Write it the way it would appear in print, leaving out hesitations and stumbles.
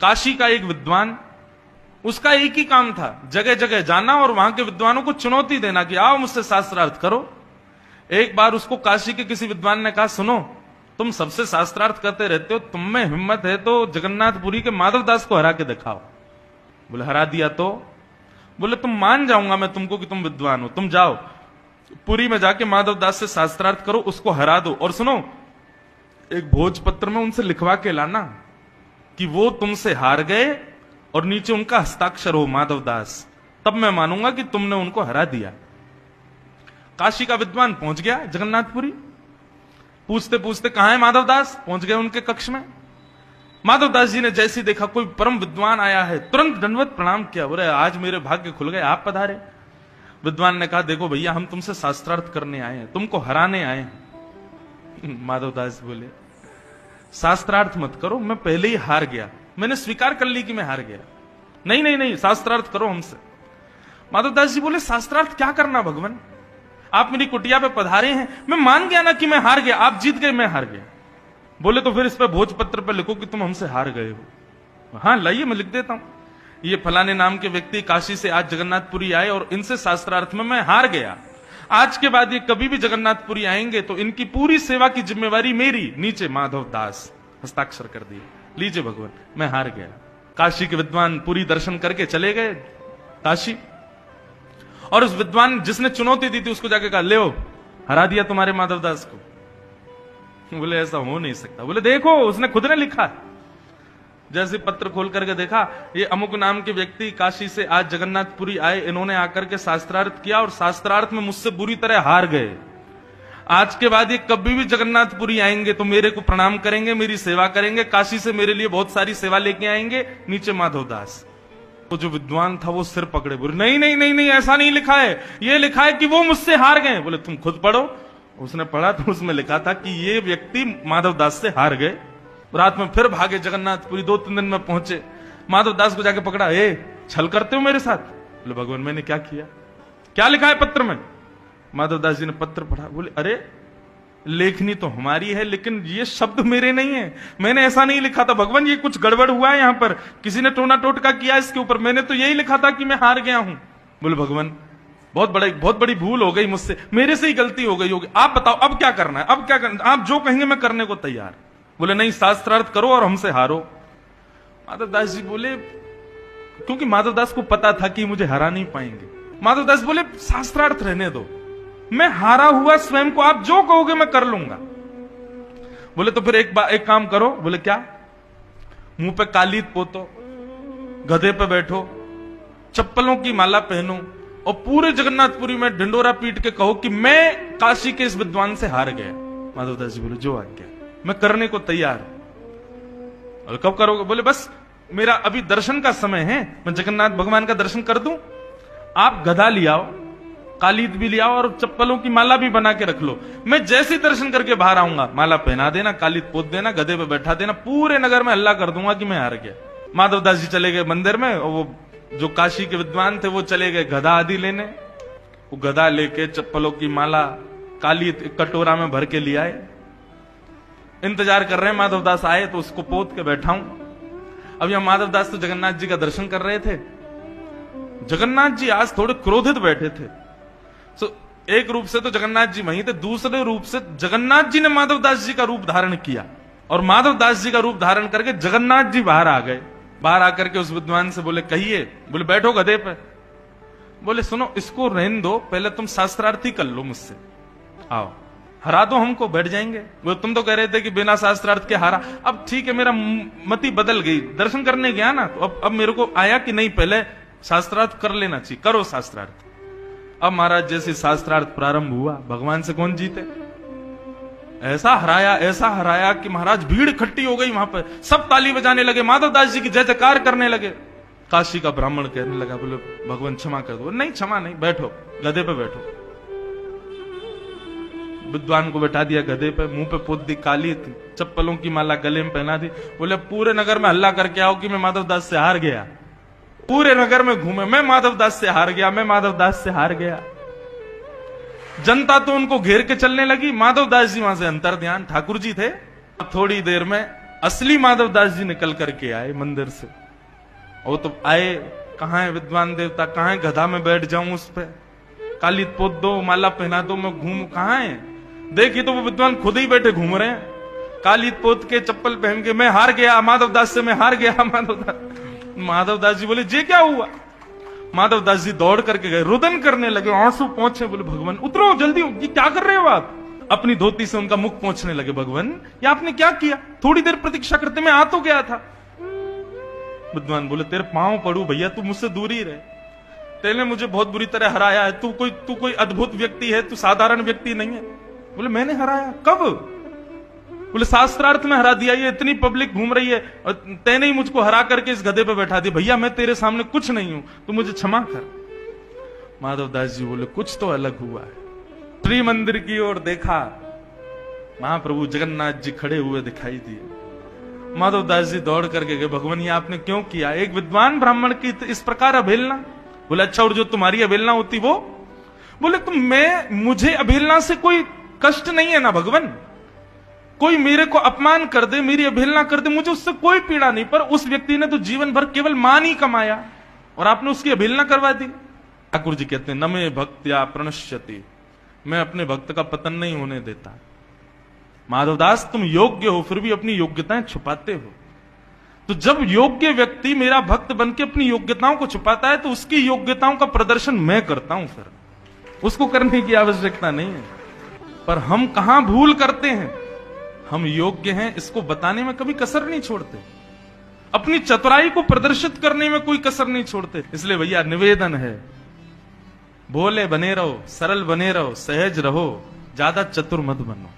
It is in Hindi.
काशी का एक विद्वान, उसका एक ही काम था जगह जगह जाना और वहां के विद्वानों को चुनौती देना कि आओ मुझसे शास्त्रार्थ करो। एक बार उसको काशी के किसी विद्वान ने कहा, सुनो तुम सबसे शास्त्रार्थ करते रहते हो, तुम में हिम्मत है तो जगन्नाथपुरी के माधवदास को हरा के दिखाओ। बोले हरा दिया तो? बोले तुम मान जाऊंगा मैं तुमको कि तुम विद्वान हो, तुम जाओ पुरी में जाके माधवदास से शास्त्रार्थ करो, उसको हरा दो, और सुनो एक भोजपत्र में उनसे लिखवा के लाना कि वो तुमसे हार गए और नीचे उनका हस्ताक्षर हो माधवदास, तब मैं मानूंगा कि तुमने उनको हरा दिया। काशी का विद्वान पहुंच गया जगन्नाथपुरी, पूछते पूछते कहां है माधवदास, पहुंच गए उनके कक्ष में। माधवदास जी ने जैसे ही देखा कोई परम विद्वान आया है, तुरंत दंडवत प्रणाम किया, बोले आज मेरे भाग्य खुल गए, आप पधारे। विद्वान ने कहा, देखो भैया हम तुमसे शास्त्रार्थ करने आए हैं, तुमको हराने आए हैं। माधवदास बोले शास्त्रार्थ मत करो, मैं पहले ही हार गया, मैंने स्वीकार कर ली कि मैं हार गया। नहीं नहीं नहीं, शास्त्रार्थ करो हमसे। माधवदास जी बोले शास्त्रार्थ क्या करना भगवान, आप मेरी कुटिया पे पधारे हैं, मैं मान गया ना कि मैं हार गया, आप जीत गए मैं हार गया। बोले तो फिर इस पे भोजपत्र पे लिखो कि तुम हमसे हार गए हो। हाँ लाइए मैं लिख देता हूं, ये फलाने नाम के व्यक्ति काशी से आज जगन्नाथपुरी आए और इनसे शास्त्रार्थ में मैं हार गया, आज के बाद ये कभी भी जगन्नाथपुरी आएंगे तो इनकी पूरी सेवा की जिम्मेवारी मेरी। नीचे माधवदास हस्ताक्षर कर दिए, लीजिए भगवान मैं हार गया। काशी के विद्वान पूरी दर्शन करके चले गए काशी, और उस विद्वान जिसने चुनौती दी थी उसको जाके कहा, ले हरा दिया तुम्हारे माधवदास को। बोले ऐसा हो नहीं सकता। बोले देखो उसने खुद ने लिखा है। जैसे पत्र खोल करके देखा, ये अमुक नाम के व्यक्ति काशी से आज जगन्नाथपुरी आए, इन्होंने आकर के शास्त्रार्थ किया और शास्त्रार्थ में मुझसे बुरी तरह हार गए, आज के बाद ये कभी भी जगन्नाथपुरी आएंगे तो मेरे को प्रणाम करेंगे, मेरी सेवा करेंगे, काशी से मेरे लिए बहुत सारी सेवा लेके आएंगे। नीचे माधवदास। तो जो विद्वान था वो सिर पकड़े, बोले नहीं नहीं नहीं नहीं ऐसा नहीं लिखा है, ये लिखा है कि वो मुझसे हार गए। बोले तुम खुद पढ़ो। उसने पढ़ा तो उसमें लिखा था कि ये व्यक्ति माधवदास से हार गए। रात में फिर भागे जगन्नाथपुरी, 2-3 दिन में पहुंचे, माधवदास को जाके पकड़ा, छल करते हो मेरे साथ? बोले भगवान मैंने क्या किया, क्या लिखा है पत्र में? माधवदास जी ने पत्र पढ़ा, बोले अरे लेखनी तो हमारी है लेकिन ये शब्द मेरे नहीं है, मैंने ऐसा नहीं लिखा था भगवान, ये कुछ गड़बड़ हुआ है, यहां पर किसी ने टोना टोटका किया इसके ऊपर, मैंने तो यही लिखा था कि मैं हार गया हूं। बोले भगवान बहुत बड़ी भूल हो गई मुझसे, मेरे से ही गलती हो गई होगी, आप बताओ अब क्या करना है, अब क्या करना, आप जो कहेंगे मैं करने को तैयार। बोले नहीं शास्त्रार्थ करो और हमसे हारो। माधवदास जी बोले, क्योंकि माधवदास को पता था कि मुझे हरा नहीं पाएंगे, माधवदास बोले शास्त्रार्थ रहने दो, मैं हारा हुआ स्वयं को आप जो कहोगे मैं कर लूंगा। बोले तो फिर एक काम करो। बोले क्या? मुंह पे कालीत पोतो, गधे पे बैठो, चप्पलों की माला पहनो और पूरे जगन्नाथपुरी में ढिंडोरा पीट के कहो कि मैं काशी के इस विद्वान से हार गया। माधवदास जी बोले जो आज्ञा, मैं करने को तैयार। और कब करोगे? बोले बस मेरा अभी दर्शन का समय है, मैं जगन्नाथ भगवान का दर्शन कर दूं, आप गधा ले आओ, कालीत भी ले आओ और चप्पलों की माला भी बना के रख लो, मैं जैसे दर्शन करके बाहर आऊंगा माला पहना देना, कालीत पोत देना, गधे पे बैठा देना, पूरे नगर में हल्ला कर दूंगा कि मैं हार गया। माधवदास जी चले गए मंदिर में, और वो जो काशी के विद्वान थे वो चले गए गधा आदि लेने। वो गधा लेके चप्पलों की माला कालीत कटोरा में भर के ले आए, इंतजार कर रहे हैं माधवदास आए तो उसको पोत के बैठाऊं। अब यहां माधवदास तो जगन्नाथ जी का दर्शन कर रहे थे, जगन्नाथ जी आज थोड़े क्रोधित बैठे थे। एक रूप से तो जगन्नाथ जी वहीं थे, दूसरे रूप से जगन्नाथ जी ने माधवदास जी का रूप धारण किया और माधवदास जी का रूप धारण करके जगन्नाथ जी बाहर आ गए। बाहर आकर के उस विद्वान से बोले कहिए। बोले बैठो गधे पे। बोले सुनो इसको रहने दो, पहले तुम शास्त्रार्थी कर लो मुझसे, आओ हरा दो हमको, बैठ जाएंगे। वो तुम तो कह रहे थे कि बिना शास्त्रार्थ के हारा, अब ठीक है मेरा मति बदल गई, दर्शन करने गया ना तो अब मेरे को आया कि नहीं पहले शास्त्रार्थ कर लेना चाहिए, करो शास्त्रार्थ। अब महाराज जैसे शास्त्रार्थ प्रारंभ हुआ, भगवान से कौन जीते, ऐसा हराया कि महाराज भीड़ इकट्ठी हो गई वहां पर, सब ताली बजाने लगे, माधवदास जी की जय जयकार करने लगे। काशी का ब्राह्मण कहने लगा, बोले भगवान क्षमा कर दो। नहीं क्षमा नहीं, बैठो गधे पे बैठो। विद्वान को बैठा दिया गधे पे, मुंह पे पोत दी काली, चप्पलों की माला गले में पहना दी। बोले पूरे नगर में हल्ला करके आओ कि मैं माधवदास से हार गया, पूरे नगर में घूमे, मैं माधवदास से हार गया, मैं माधवदास से हार गया। जनता तो उनको घेर के चलने लगी, माधवदास जी वहां से अंतर ध्यान ठाकुर जी थे। थोड़ी देर में असली माधवदास जी निकल करके आए मंदिर से। वो तो आए, कहां है विद्वान देवता, कहां है, गधा में बैठ जाऊं उस पे, काली पोत दो, माला पहना दो, मैं घूम, कहां है? देखिए तो वो विद्वान खुद ही बैठे घूम रहे हैं, काली पोत के, चप्पल पहन के, मैं हार गया माधवदास से, मैं हार गया माधवदास। माधवदास जी बोले, जे क्या हुआ? माधवदास जी दौड़ करके गए, रुदन करने लगे, आंसू पहुंचे, बोले भगवान उतरो जल्दी, ये क्या कर रहे हो आप? अपनी धोती से उनका मुख पहुंचने लगे, भगवान ये आपने क्या किया? थोड़ी देर प्रतीक्षा करते, मैं आ तो गया था। विद्वान बोले, तेरे पांव पड़ू भैया, तू मुझसे दूर ही रहे, तेने मुझे बहुत बुरी तरह हराया है, तू कोई अद्भुत व्यक्ति है, तू साधारण व्यक्ति नहीं है। बोले, मैंने हराया? कब? बोले, शास्त्रार्थ में हरा दिया, ये इतनी पब्लिक घूम रही है और तैने ही मुझको हरा करके इस गधे पे बैठा दिया। भैया मैं तेरे सामने कुछ नहीं हूं, तू मुझे क्षमा कर। माधवदास जी बोले, कुछ तो अलग हुआ है। श्री मंदिर की ओर देखा, महाप्रभु जगन्नाथ जी खड़े हुए दिखाई दिए। माधवदास जी दौड़ करके गए, भगवान ये आपने क्यों किया? एक विद्वान ब्राह्मण की इस प्रकार अवहेलना? बोले, अच्छा और जो तुम्हारी अवहेलना होती वो? बोले, मुझे अवहेलना से कोई कष्ट नहीं है ना भगवान, कोई मेरे को अपमान कर दे, मेरी अवहेलना कर दे, मुझे उससे कोई पीड़ा नहीं, पर उस व्यक्ति ने तो जीवन भर केवल मान ही कमाया और आपने उसकी अवहेलना करवा दी। ठाकुर जी कहते हैं, न मे भक्त्या प्रणश्यति, मैं अपने भक्त का पतन नहीं होने देता। माधवदास तुम योग्य हो, फिर भी अपनी योग्यताएं छुपाते हो। तो जब योग्य व्यक्ति मेरा भक्त बन के अपनी योग्यताओं को छुपाता है, तो उसकी योग्यताओं का प्रदर्शन मैं करता हूं, फिर उसको करने की आवश्यकता नहीं है। पर हम कहां भूल करते हैं, हम योग्य हैं इसको बताने में कभी कसर नहीं छोड़ते, अपनी चतुराई को प्रदर्शित करने में कोई कसर नहीं छोड़ते। इसलिए भैया निवेदन है, भोले बने रहो, सरल बने रहो, सहज रहो, ज्यादा चतुर मत बनो।